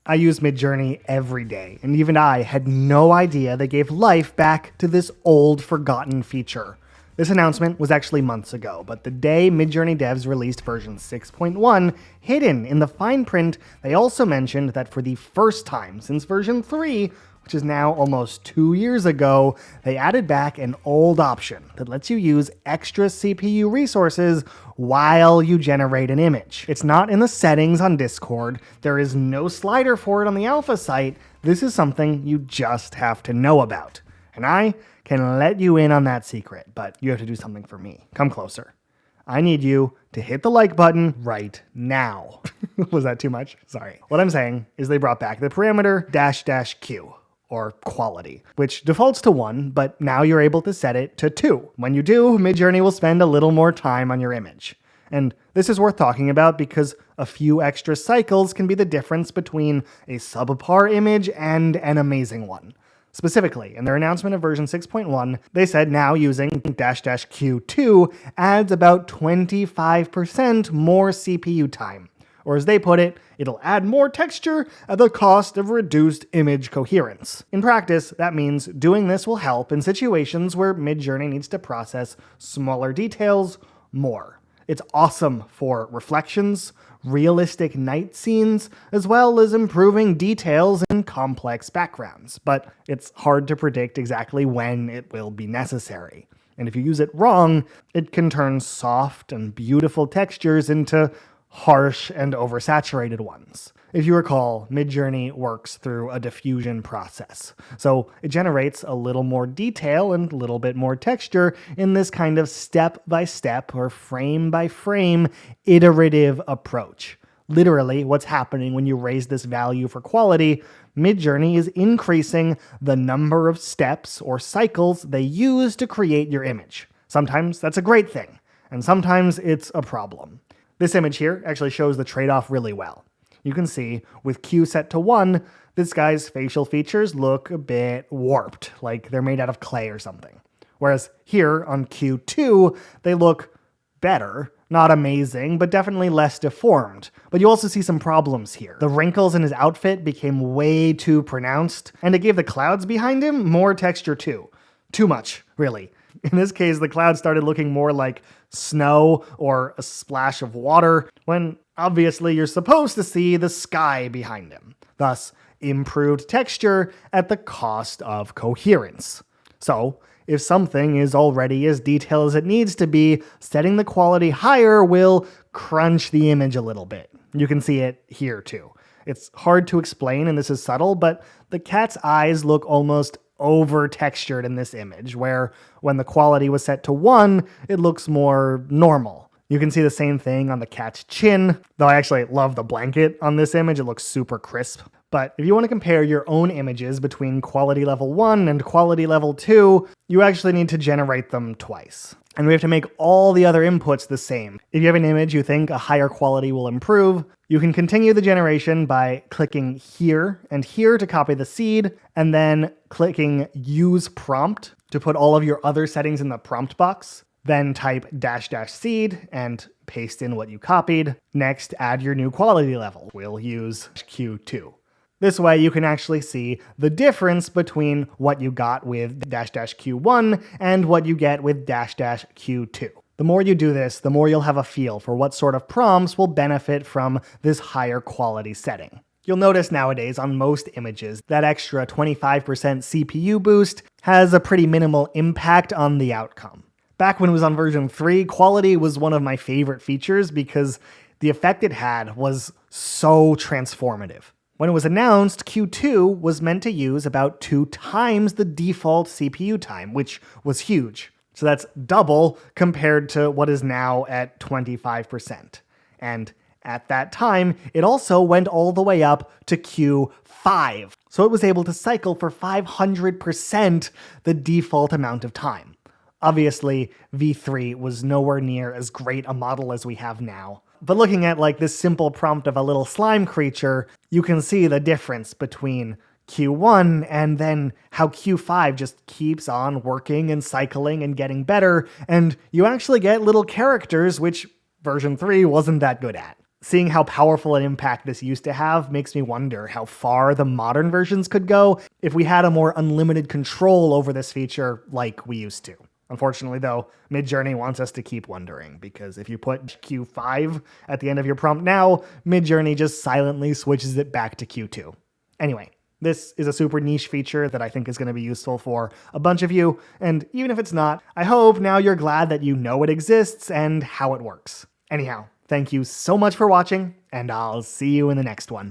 I use Midjourney every day, and even I had no idea they gave life back to this old, forgotten feature. This announcement was actually months ago, but the day Midjourney devs released version 6.1, hidden in the fine print, they also mentioned that for the first time since version 3, which is now almost 2 years ago, they added back an old option that lets you use extra CPU resources while you generate an image. It's not in the settings on Discord, there is no slider for it on the alpha site. This is something you just have to know about. And I can let you in on that secret, but you have to do something for me. Come closer. I need you to hit the like button right now. Was that too much? Sorry. What I'm saying is they brought back the parameter --q, or quality, which defaults to 1, but now you're able to set it to 2. When you do, Midjourney will spend a little more time on your image. And this is worth talking about because a few extra cycles can be the difference between a subpar image and an amazing one. Specifically, in their announcement of version 6.1, they said now using --q2 adds about 25% more CPU time. Or as they put it, it'll add more texture at the cost of reduced image coherence. In practice, that means doing this will help in situations where Midjourney needs to process smaller details more. It's awesome for reflections, realistic night scenes, as well as improving details in complex backgrounds, but it's hard to predict exactly when it will be necessary. And if you use it wrong, it can turn soft and beautiful textures into harsh and oversaturated ones. If you recall, Midjourney works through a diffusion process, so it generates a little more detail and a little bit more texture in this kind of step-by-step or frame-by-frame iterative approach. Literally, what's happening when you raise this value for quality, Midjourney is increasing the number of steps or cycles they use to create your image. Sometimes that's a great thing, and sometimes it's a problem. This image here actually shows the trade-off really well. You can see, with Q set to 1, this guy's facial features look a bit warped, like they're made out of clay or something. Whereas here, on Q2, they look better. Not amazing, but definitely less deformed. But you also see some problems here. The wrinkles in his outfit became way too pronounced, and it gave the clouds behind him more texture too. Too much, really. In this case, the clouds started looking more like snow or a splash of water, when obviously you're supposed to see the sky behind him. Thus, improved texture at the cost of coherence. So, if something is already as detailed as it needs to be, setting the quality higher will crunch the image a little bit. You can see it here too. It's hard to explain and this is subtle, but the cat's eyes look almost over-textured in this image, where when the quality was set to 1, it looks more normal. You can see the same thing on the cat's chin, though I actually love the blanket on this image, it looks super crisp. But if you want to compare your own images between quality level 1 and quality level 2, you actually need to generate them twice. And we have to make all the other inputs the same. If you have an image you think a higher quality will improve, you can continue the generation by clicking here and here to copy the seed, and then clicking Use Prompt to put all of your other settings in the prompt box. Then type --seed and paste in what you copied. Next, add your new quality level. We'll use Q2. This way you can actually see the difference between what you got with --Q1 and what you get with --Q2. The more you do this, the more you'll have a feel for what sort of prompts will benefit from this higher quality setting. You'll notice nowadays on most images that extra 25% CPU boost has a pretty minimal impact on the outcome. Back when it was on version 3, quality was one of my favorite features because the effect it had was so transformative. When it was announced, Q2 was meant to use about 2 times the default CPU time, which was huge. So that's double compared to what is now at 25%. And at that time, it also went all the way up to Q5. So it was able to cycle for 500% the default amount of time. Obviously, V3 was nowhere near as great a model as we have now. But looking at like this simple prompt of a little slime creature, you can see the difference between Q1 and then how Q5 just keeps on working and cycling and getting better, and you actually get little characters, which version 3 wasn't that good at. Seeing how powerful an impact this used to have makes me wonder how far the modern versions could go if we had a more unlimited control over this feature like we used to. Unfortunately, though, Midjourney wants us to keep wondering, because if you put Q5 at the end of your prompt now, Midjourney just silently switches it back to Q2. Anyway, this is a super niche feature that I think is going to be useful for a bunch of you, and even if it's not, I hope now you're glad that you know it exists and how it works. Anyhow, thank you so much for watching, and I'll see you in the next one.